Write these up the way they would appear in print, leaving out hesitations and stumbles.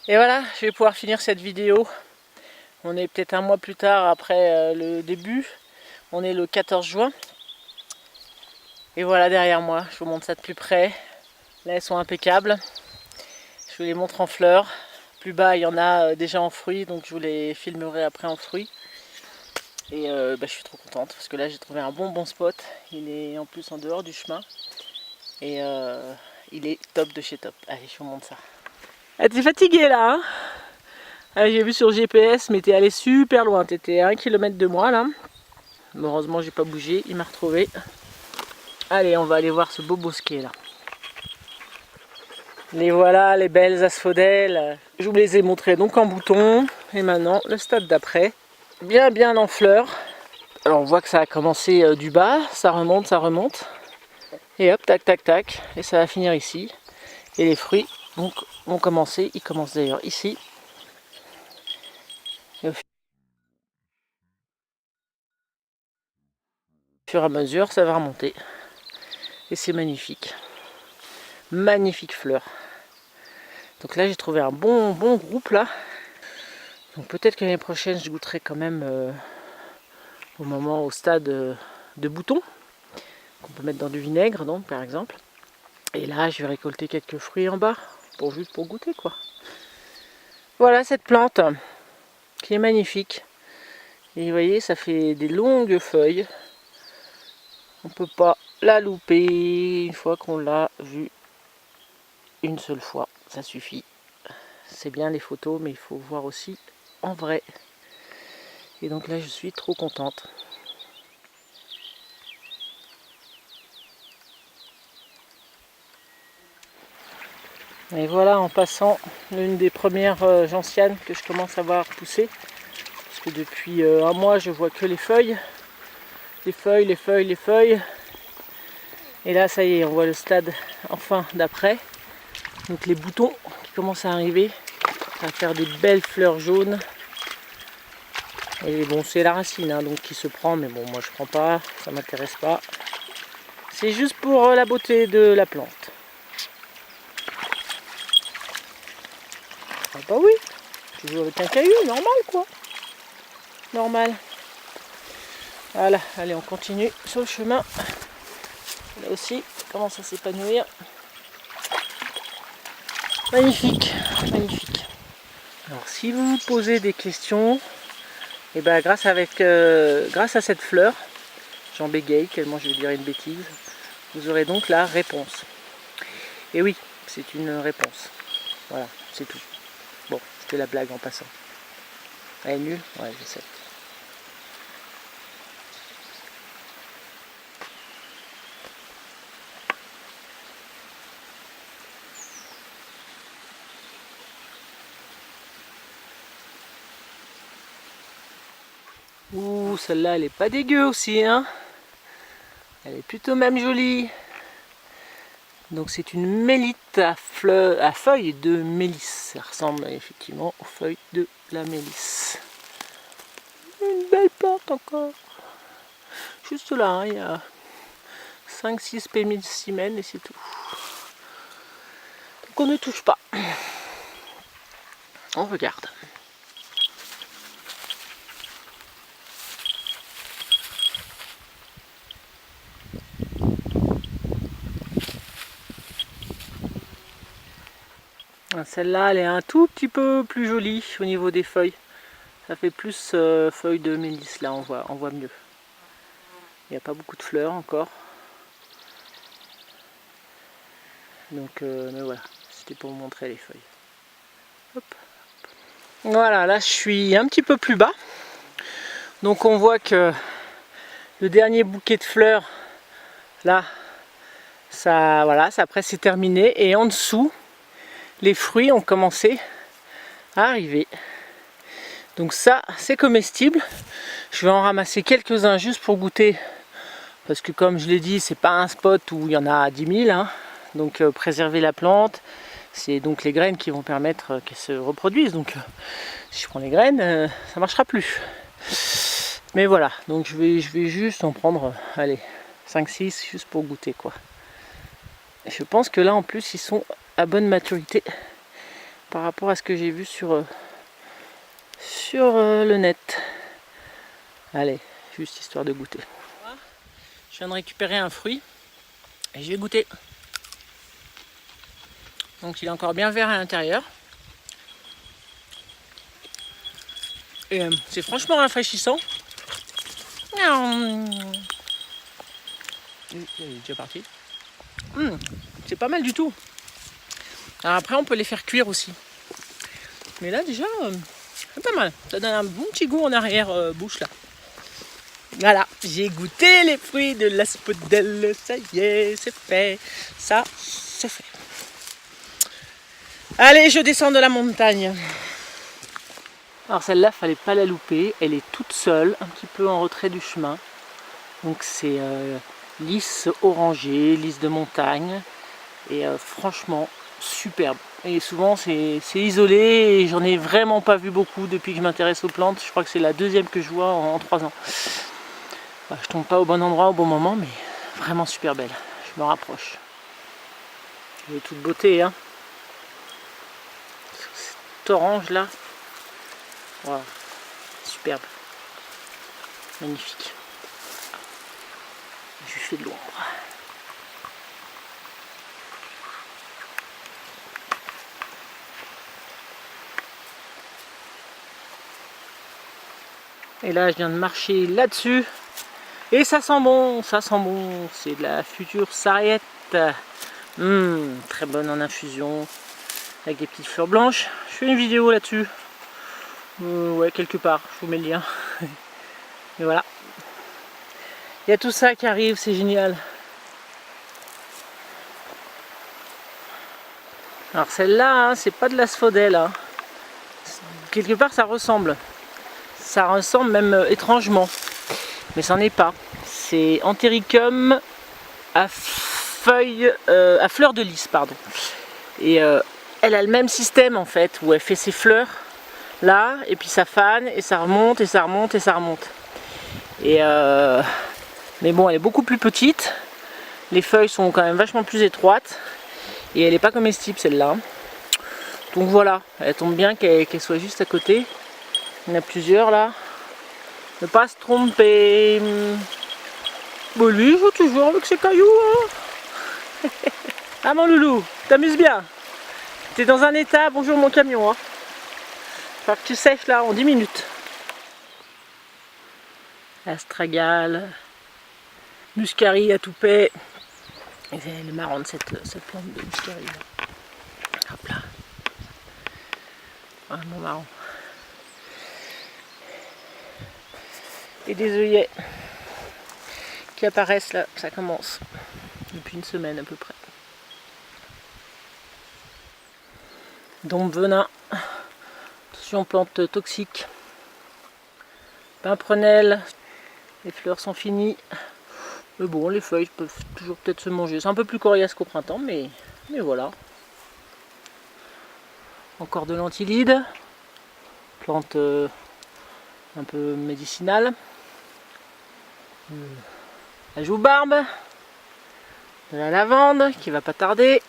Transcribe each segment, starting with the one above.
Et voilà, je vais pouvoir finir cette vidéo. On est peut-être un mois plus tard après le début. On est le 14 juin. Et voilà derrière moi, je vous montre ça de plus près. Là, elles sont impeccables. Je vous les montre en fleurs. Plus bas, il y en a déjà en fruits, donc je vous les filmerai après en fruits. Et je suis trop contente parce que là, j'ai trouvé un bon spot. Il est en plus en dehors du chemin. Et il est top de chez top. Allez, je vous montre ça. Ah, t'es fatiguée là, hein? Ah, j'ai vu sur GPS, mais t'es allé super loin. T'étais à 1 km de moi là. Heureusement, j'ai pas bougé. Il m'a retrouvé. Allez, on va aller voir ce beau bosquet là. Les voilà, les belles asphodèles. Je vous les ai montrées donc en bouton. Et maintenant, le stade d'après. Bien en fleurs. Alors on voit que ça a commencé du bas. Ça remonte, ça remonte. Et hop, tac. Et ça va finir ici. Et les fruits vont commencer. Ils commencent d'ailleurs ici. Et au fur et à mesure, ça va remonter. Et c'est magnifique. Magnifique fleur. Donc là, j'ai trouvé un bon groupe là. Donc peut-être que l'année prochaine, je goûterai quand même au stade de boutons. Qu'on peut mettre dans du vinaigre, donc, par exemple. Et là, je vais récolter quelques fruits en bas. Juste pour goûter, quoi. Voilà cette plante qui est magnifique. Et vous voyez, ça fait des longues feuilles. On ne peut pas la louper une fois qu'on l'a vue une seule fois. Ça suffit. C'est bien les photos, mais il faut voir aussi en vrai. Et donc là, je suis trop contente. Et voilà, en passant, l'une des premières gentianes que je commence à voir pousser. Parce que depuis un mois, je vois que les feuilles. Les feuilles. Et là, ça y est, on voit le stade enfin d'après. Donc les boutons qui commencent à arriver. Ça va faire des belles fleurs jaunes. Et bon, c'est la racine hein, donc qui se prend, mais bon, moi je prends pas, ça m'intéresse pas. C'est juste pour la beauté de la plante. Ah bah oui, toujours avec un caillou, normal quoi. Normal. Voilà, allez on continue sur le chemin. Là aussi, ça commence à s'épanouir. Magnifique. Alors si vous vous posez des questions, et ben grâce à cette fleur, j'en bégaye tellement je vais dire une bêtise, vous aurez donc la réponse. Et oui, c'est une réponse. Voilà, c'est tout. Bon, c'était la blague en passant. Elle est nulle? Ouais, je sais. Ouh, celle-là, elle est pas dégueu aussi, hein. Elle est plutôt même jolie. Donc c'est une mélite à feuilles de mélisse. Ça ressemble effectivement aux feuilles de la mélisse. Une belle plante encore. Juste là, hein, il y a 5-6 spécimens et c'est tout. Donc on ne touche pas. On regarde. Celle-là, elle est un tout petit peu plus jolie au niveau des feuilles. Ça fait plus feuilles de mélisse, là on voit mieux. Il n'y a pas beaucoup de fleurs encore. Donc, mais voilà, c'était pour vous montrer les feuilles. Hop. Voilà, là je suis un petit peu plus bas. Donc on voit que le dernier bouquet de fleurs, là, ça, voilà, ça après c'est terminé. Et en dessous, les fruits ont commencé à arriver. Donc ça, c'est comestible. Je vais en ramasser quelques-uns juste pour goûter. Parce que comme je l'ai dit, c'est pas un spot où il y en a 10 000. Hein. Donc préserver la plante, c'est donc les graines qui vont permettre qu'elles se reproduisent. Donc si je prends les graines, ça marchera plus. Mais voilà, donc je vais juste en prendre, allez, 5-6 juste pour goûter quoi. Et je pense que là en plus ils sont à bonne maturité par rapport à ce que j'ai vu sur le net. Allez, juste histoire de goûter. Je viens de récupérer un fruit et je vais goûter. Donc il est encore bien vert à l'intérieur. Et c'est franchement rafraîchissant. Il est déjà parti. C'est pas mal du tout. Alors après on peut les faire cuire aussi. Mais là déjà, c'est pas mal. Ça donne un bon petit goût en arrière bouche là. Voilà, j'ai goûté les fruits de l'asphodèle. Ça y est, c'est fait. Ça, c'est fait. Allez, je descends de la montagne. Alors celle-là, fallait pas la louper. Elle est toute seule, un petit peu en retrait du chemin. Donc c'est lys orangé, lys de montagne. Et franchement, superbe. Et souvent c'est isolé et j'en ai vraiment pas vu beaucoup depuis que je m'intéresse aux plantes. Je crois que c'est la deuxième que je vois en 3 ans. Bah, je tombe pas au bon endroit au bon moment, mais vraiment super belle. Je me rapproche. Elle est toute beauté, hein. Cet orange là. Wow. Superbe. Magnifique. Je lui fais de l'ombre. Et là, je viens de marcher là-dessus. Et ça sent bon, ça sent bon. C'est de la future sarriette. Très bonne en infusion. Avec des petites fleurs blanches. Je fais une vidéo là-dessus. Ouais, quelque part. Je vous mets le lien. Et voilà. Il y a tout ça qui arrive, c'est génial. Alors celle-là, hein, c'est pas de l'asphodèle. Hein. Quelque part, ça ressemble. Ça ressemble même étrangement. Mais ça n'en est pas. C'est Anthericum à feuilles, à fleurs de lys, pardon. Et elle a le même système en fait, où elle fait ses fleurs là, et puis ça fane, et ça remonte, et ça remonte, et ça remonte. Et mais bon, elle est beaucoup plus petite. Les feuilles sont quand même vachement plus étroites. Et elle n'est pas comestible celle-là. Donc voilà, elle tombe bien qu'elle soit juste à côté. Il y en a plusieurs là. Ne pas se tromper. Bon, lui il joue toujours avec ses cailloux. Hein. Ah mon loulou, t'amuses bien. T'es dans un état, bonjour mon camion. Hein. Faut que tu sèches là en 10 minutes. Astragale, muscari à toupet. Elle est marrante cette plante de muscari là. Hop là. Vraiment marrant. Et des œillets qui apparaissent là, ça commence depuis une semaine à peu près. Dombe venin, attention plante toxique, pimprenelle, les fleurs sont finies, mais bon les feuilles peuvent toujours peut-être se manger, c'est un peu plus coriace qu'au printemps mais voilà. Encore de l'antilide, plante un peu médicinale. La joubarbe, de la lavande qui va pas tarder.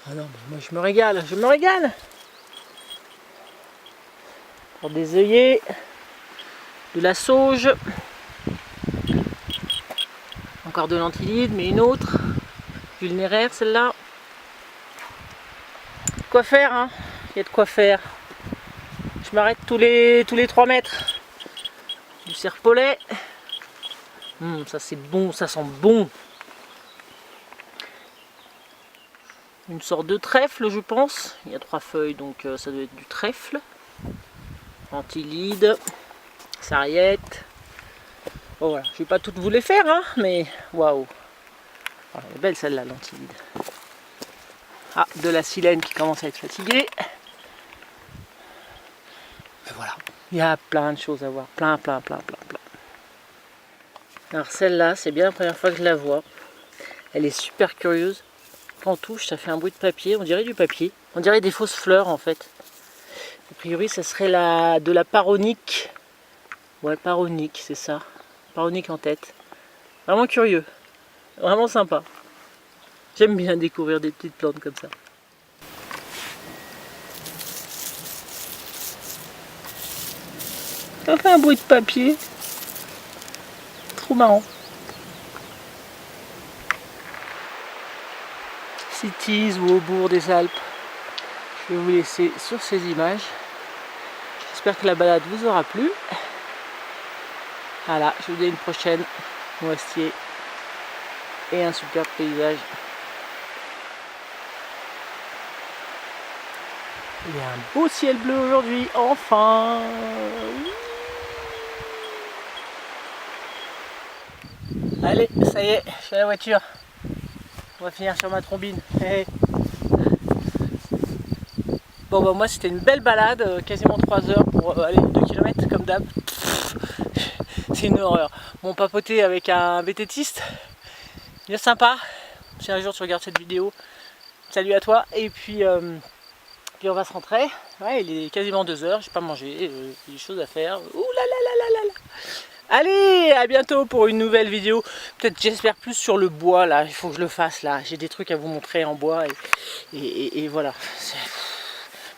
Ah non, moi je me régale, je me régale. Pour des œillets, de la sauge, encore de l'antilide, mais une autre, vulnéraire celle-là. Quoi faire, hein? Il y a de quoi faire. Je m'arrête tous les 3 mètres. Du serpolet. Ça c'est bon, ça sent bon. Une sorte de trèfle, je pense. Il y a 3 feuilles, donc ça doit être du trèfle. Antilide, sarriette. Bon, voilà, je vais pas toutes vous les faire, hein, mais waouh. Elle est belle celle-là, l'antilide. Ah, de la silène qui commence à être fatiguée. Mais voilà, il y a plein de choses à voir, plein. Alors celle-là, c'est bien la première fois que je la vois. Elle est super curieuse. Quand on touche, ça fait un bruit de papier, on dirait du papier. On dirait des fausses fleurs en fait. A priori, ça serait de la paronique. Ouais, paronique, c'est ça. Paronique en tête. Vraiment curieux. Vraiment sympa. J'aime bien découvrir des petites plantes comme ça. Ça fait un bruit de papier. Trop marrant. Cities ou Aubourg des Alpes. Je vais vous laisser sur ces images. J'espère que la balade vous aura plu. Voilà, je vous dis à une prochaine. Moestier et un superbe paysage. Il y a un beau ciel bleu aujourd'hui, enfin. Allez, ça y est, je suis à la voiture. On va finir sur ma trombine. Hey. Bon bah moi c'était une belle balade, quasiment 3 heures pour aller 2 km comme d'hab. C'est une horreur. Bon, papoter avec un vététiste, bien sympa. Si un jour tu regardes cette vidéo, salut à toi. Et puis on va se rentrer. Ouais, il est quasiment 2 heures, j'ai pas mangé, j'ai des choses à faire. Ouh là là là là là là. Allez, à bientôt pour une nouvelle vidéo. Peut-être, j'espère, plus sur le bois là. Il faut que je le fasse là. J'ai des trucs à vous montrer en bois et voilà.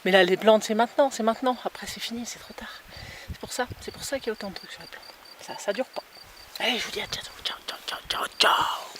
Mais là, les plantes, c'est maintenant, c'est maintenant. Après, c'est fini, c'est trop tard. C'est pour ça qu'il y a autant de trucs sur les plantes. Ça dure pas. Allez, je vous dis à bientôt. Ciao, ciao, ciao, ciao, ciao.